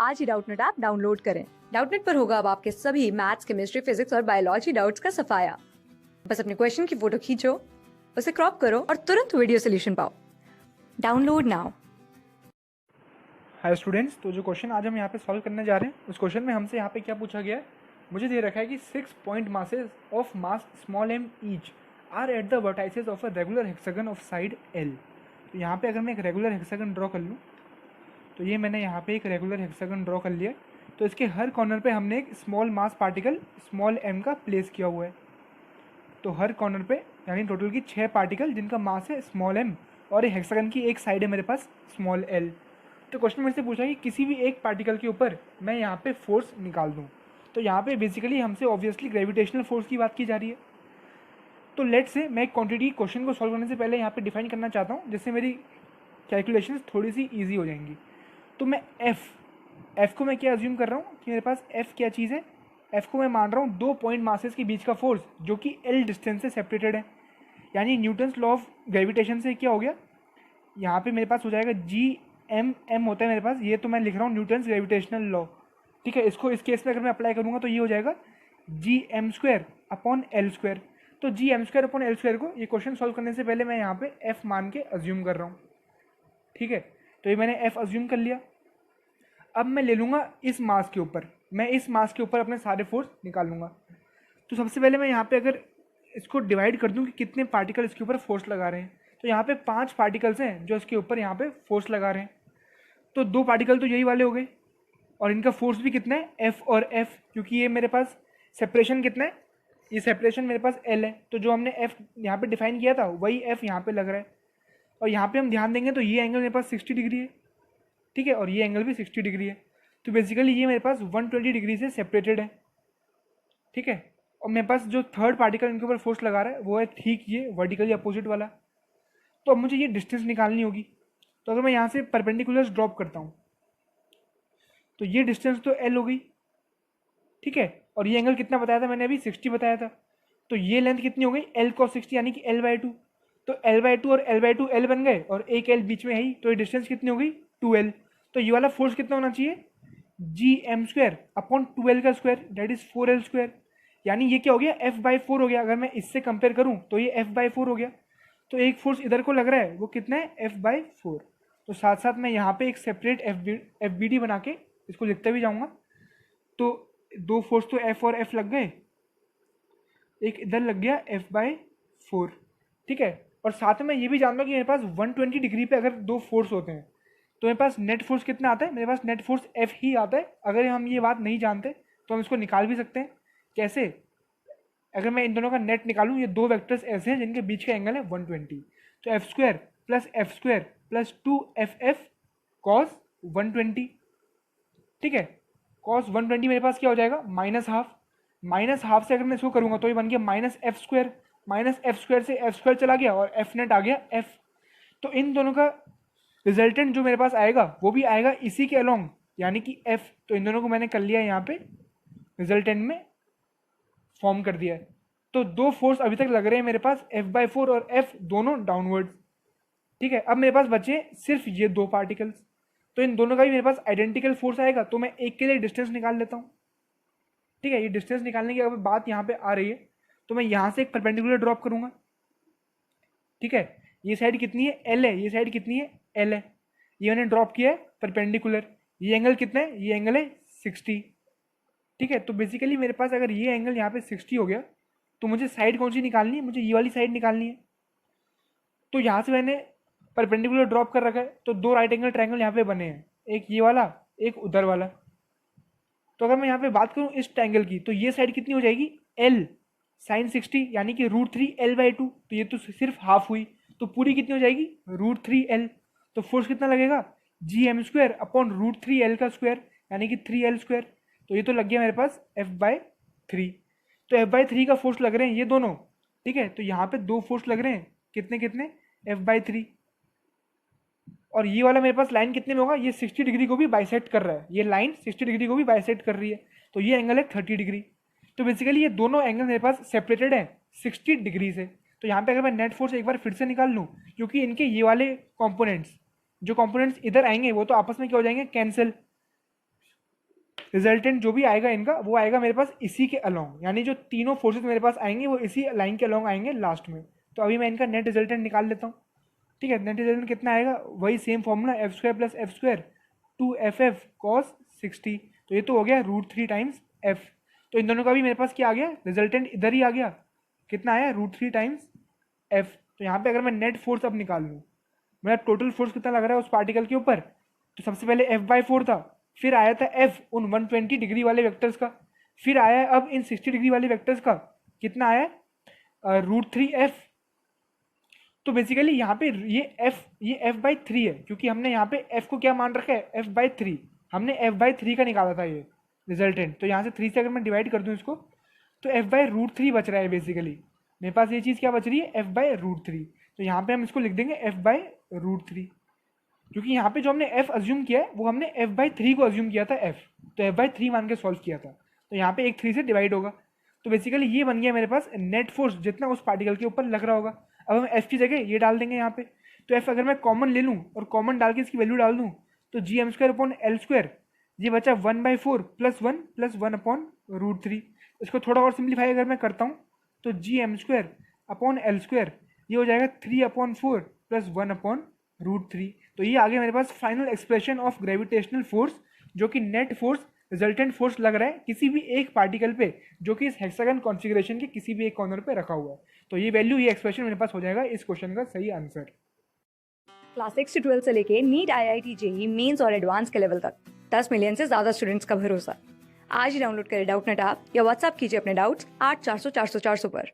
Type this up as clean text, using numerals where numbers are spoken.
आज ही Doubtnut app download करें। Doubtnut पर होगा अब आपके सभी मैथ्स, केमिस्ट्री, फिजिक्स और बायोलॉजी डाउट्स का सफाया। बस अपने क्वेश्चन की फोटो खींचो, उसे क्रॉप करो और तुरंत वीडियो सोल्यूशन पाओ। Download now. हाय स्टूडेंट्स, तो जो क्वेश्चन आज हम यहाँ पे सॉल्व करने जा रहे हैं, उस क्वेश्चन में हमसे यहाँ पे क्या पूछा गया है। मुझे दे रखा है कि 6 point masses of mass small m each are at the vertices of a regular hexagon of side l। तो यहाँ पे अगर मैं एक रेगुलर हेक्सागन ड्रॉ कर लूँ, तो ये मैंने यहाँ पे एक रेगुलर हेक्सागन ड्रॉ कर लिया। तो इसके हर कॉर्नर पे हमने एक small mass particle small m का प्लेस किया हुआ है। तो हर कॉर्नर पे यानी टोटल की 6 पार्टिकल जिनका मास है स्मॉल m, और ये हेक्सागन की एक साइड है मेरे पास स्मॉल l। तो क्वेश्चन मेरे से पूछा कि किसी भी एक पार्टिकल के ऊपर मैं यहाँ पे फोर्स निकाल दूँ। तो यहाँ पे बेसिकली हमसे ऑब्वियसली ग्रेविटेशनल फोर्स की बात की जा रही है। तो लेट से मैं एक क्वांटिटी क्वेश्चन को सॉल्व करने से पहले यहाँ पे डिफाइन करना चाहता हूँ, जिससे मेरी कैलकुलेशंस थोड़ी सी ईजी हो जाएंगी। तो मैं एफ को मैं क्या अज्यूम कर रहा हूँ कि मेरे पास एफ क्या चीज़ है। एफ को मैं मान रहा हूँ 2 पॉइंट मासेस के बीच का फोर्स जो कि एल डिस्टेंस से सेपरेटेड है। यानी न्यूटन्स लॉ ऑफ ग्रेविटेशन से क्या हो गया, यहाँ पे मेरे पास हो जाएगा G m होता है मेरे पास, ये तो मैं लिख रहा हूँ न्यूटन्स ग्रेविटेशनल लॉ। ठीक है, इसको इस केस में अगर मैं अप्लाई करूँगा तो ये हो जाएगा Gm² अपॉन L²। तो Gm² अपॉन L² को ये क्वेश्चन सॉल्व करने से पहले मैं यहाँ पे F मान के अज्यूम कर रहा हूँ। ठीक है, तो ये मैंने F अज्यूम कर लिया। अब मैं ले लूँगा इस मास के ऊपर, मैं इस मास के ऊपर अपने सारे फोर्स निकालूंगा। तो सबसे पहले मैं यहाँ पे अगर इसको डिवाइड कर दूँ कि कितने पार्टिकल इसके ऊपर फोर्स लगा रहे हैं, तो यहाँ पे 5 पार्टिकल्स हैं जो इसके ऊपर यहाँ पे फोर्स लगा रहे हैं। तो 2 पार्टिकल तो यही वाले हो गए, और इनका फोर्स भी कितना है F और F, क्योंकि ये मेरे पास सेपरेशन कितना है, ये सेपरेशन मेरे पास L है। तो जो हमने F यहाँ पे डिफाइन किया था वही F यहाँ पे लग रहा है। और यहाँ पे हम ध्यान देंगे तो ये एंगल मेरे पास 60 डिग्री है। ठीक है, और ये एंगल भी 60 डिग्री है। तो बेसिकली ये मेरे पास 120 डिग्री से सेपरेटेड है। ठीक है, और मेरे पास जो थर्ड पार्टिकल इनके ऊपर फोर्स लगा रहा है वो है ठीक ये वर्टिकली अपोजिट वाला। तो अब मुझे ये डिस्टेंस निकालनी होगी। तो अगर मैं यहाँ से परपेंडिकुलर्स ड्रॉप करता हूँ तो ये डिस्टेंस तो L हो गई। ठीक है, और ये एंगल कितना बताया था मैंने अभी, 60 बताया था। तो ये लेंथ कितनी हो गई L cos 60 यानी कि L/2। तो L/2 और L/2 L बन गए, और एक L बीच में है ही, तो ये डिस्टेंस कितनी हो गई 2L। तो ये वाला फोर्स कितना होना चाहिए Gm² अपॉन 2L का स्क्वायर, दैट इज 4L²। यानी ये क्या हो गया F/4 हो गया। अगर मैं इससे कंपेयर करूँ तो ये F/4 हो गया। तो एक फोर्स इधर को लग रहा है, वो कितना है F/4। तो साथ साथ मैं यहाँ पे एक सेपरेट FBD बना के इसको लिखता भी जाऊँगा। तो 2 फोर्स तो F और F लग गए, एक इधर लग गया F/4। ठीक है, और साथ में ये भी जानता हूँ कि मेरे पास 120 डिग्री पे अगर 2 फोर्स होते हैं तो मेरे पास नेट फोर्स कितना आता है, मेरे पास नेट फोर्स F ही आता है। अगर हम ये बात नहीं जानते तो हम इसको निकाल भी सकते हैं। कैसे, अगर मैं इन दोनों का नेट निकालूं, ये 2 वेक्टर्स ऐसे हैं जिनके बीच का एंगल है 120। तो F² plus F² plus 2FF cos 120। ठीक है, cos 120 मेरे पास क्या हो जाएगा -हाफ से अगर मैं इसको करूँगा तो ये बन गया -F²। -F² से F² चला गया और F नेट आ गया F। तो इन दोनों का रिजल्टेंट जो मेरे पास आएगा वो भी आएगा इसी के अलोंग, यानी कि F। तो इन दोनों को मैंने कर लिया यहाँ पे रिजल्टेंट में फॉर्म कर दिया है। तो 2 फोर्स अभी तक लग रहे हैं मेरे पास F/4 और F दोनों डाउनवर्ड। ठीक है, अब मेरे पास बचे सिर्फ ये 2 पार्टिकल्स। तो इन दोनों का भी मेरे पास आइडेंटिकल फोर्स आएगा, तो मैं एक के लिए डिस्टेंस निकाल लेता हूँ। ठीक है, ये डिस्टेंस निकालने की अगर बात यहाँ पे आ रही है तो मैं यहाँ से एक परपेंडिकुलर ड्रॉप करूँगा। ठीक है, ये साइड कितनी है L है, ये साइड कितनी है L है, ये मैंने ड्रॉप किया है परपेंडिकुलर। ये एंगल कितना है, ये एंगल है 60। ठीक है, तो बेसिकली मेरे पास अगर ये एंगल यहाँ पे 60 हो गया तो मुझे साइड कौन सी निकालनी है, मुझे ये वाली साइड निकालनी है। तो यहाँ से मैंने परपेंडिकुलर ड्रॉप कर रखा है, तो 2 राइट एंगल ट्रायंगल यहाँ पे बने हैं, एक ये वाला एक उधर वाला। तो अगर मैं यहाँ पे बात करूँ इस ट्रायंगल की, तो ये साइड कितनी हो जाएगी L sin 60 यानी कि √3L/2। तो ये तो सिर्फ हाफ हुई, तो पूरी कितनी हो जाएगी √3L। तो फोर्स कितना लगेगा Gm² अपॉन √3L का स्क्वायर यानी कि 3L²। तो ये तो लग गया मेरे पास F/3। तो F/3 का फोर्स लग रहे हैं ये दोनों। ठीक है, तो यहाँ पे 2 फोर्स लग रहे हैं, कितने कितने F/3। और ये वाला मेरे पास लाइन कितने में होगा, ये 60 डिग्री को भी बाइसेक्ट कर रहा है, ये लाइन 60 डिग्री को भी बाइसेक्ट कर रही है। तो ये एंगल है 30 डिग्री। तो बेसिकली ये दोनों एंगल मेरे पास सेपरेटेड है 60 डिग्री से। तो यहाँ पे अगर मैं नेट फोर्स एक बार फिर से निकाल लूँ, क्योंकि इनके ये वाले कंपोनेंट्स, जो कंपोनेंट्स इधर आएंगे वो तो आपस में क्या हो जाएंगे कैंसिल। रिजल्टेंट जो भी आएगा इनका वो आएगा मेरे पास इसी के अलोंग, यानी जो तीनों फोर्सेस मेरे पास आएंगे वो इसी लाइन के अलोंग आएंगे लास्ट में। तो अभी मैं इनका नेट रिजल्टेंट निकाल लेता हूँ। ठीक है, नेट रिजल्टेंट कितना आएगा, वही same formula F square plus F square 2ff cos 60। तो ये तो हो गया √3 टाइम्स एफ। तो इन दोनों का भी मेरे पास क्या आ गया, रिजल्टेंट इधर ही आ गया, कितना आया √3 टाइम्स एफ। तो यहाँ पे अगर मैं नेट फोर्स अब निकाल लूँ, मेरा टोटल फोर्स कितना लग रहा है उस पार्टिकल के ऊपर, तो सबसे पहले F/4 था, फिर आया था F उन 120 डिग्री वाले वेक्टर्स का, फिर आया अब इन 60 डिग्री वाले वेक्टर्स का, कितना आया √3f। तो बेसिकली यहाँ पे ये F/3 है, क्योंकि हमने यहाँ पे F को क्या मान रखा है, F/3। हमने F/3 का निकाला था ये रिजल्टेंट। तो यहाँ से 3 से अगर मैं डिवाइड कर दूँ इसको, तो F/√3 बच रहा है। बेसिकली मेरे पास ये चीज़ क्या बच रही है, F/√3। तो यहाँ पे हम इसको लिख देंगे F/√3, क्योंकि यहाँ पे जो हमने F अज्यूम किया है वो हमने F/3 को अज्यूम किया था F, तो F/3 मान के सॉल्व किया था। तो यहाँ पे एक 3 से डिवाइड होगा। तो बेसिकली ये बन गया मेरे पास नेट फोर्स जितना उस पार्टिकल के ऊपर लग रहा होगा। अब हम F की जगह ये डाल देंगे यहाँ पे। तो F अगर मैं कॉमन ले लूँ और कॉमन डाल के इसकी वैल्यू डाल दूँ, तो gm²/L², ये बचा 1/4 + 1 + 1/√3। इसको थोड़ा और सिंप्लीफाई अगर मैं करता हूँ, तो gm²/L², ये हो जाएगा 3/4 + 1/√3। तो ये आ गया मेरे पास final expression of gravitational force, जो कि नेट फोर्स रिजल्टेंट फोर्स लग रहा है किसी भी एक पार्टिकल पे जो कि इस हेक्सागन कॉन्फ़िगरेशन के किसी भी एक कॉर्नर पे रखा हुआ है। तो ये वैल्यू, ये एक्सप्रेशन मेरे पास हो जाएगा इस क्वेश्चन का सही आंसर। क्लास 6 से 12 से लेके नीट, IIT, जेईई मेंस और एडवांस के लेवल तक 10 मिलियन से ज्यादा स्टूडेंट्स का भरोसा। आज ही डाउनलोड करें डाउटनेट ऐप या व्हाट्सएप कीजिए अपने डाउट्स 8400 400 400 पर।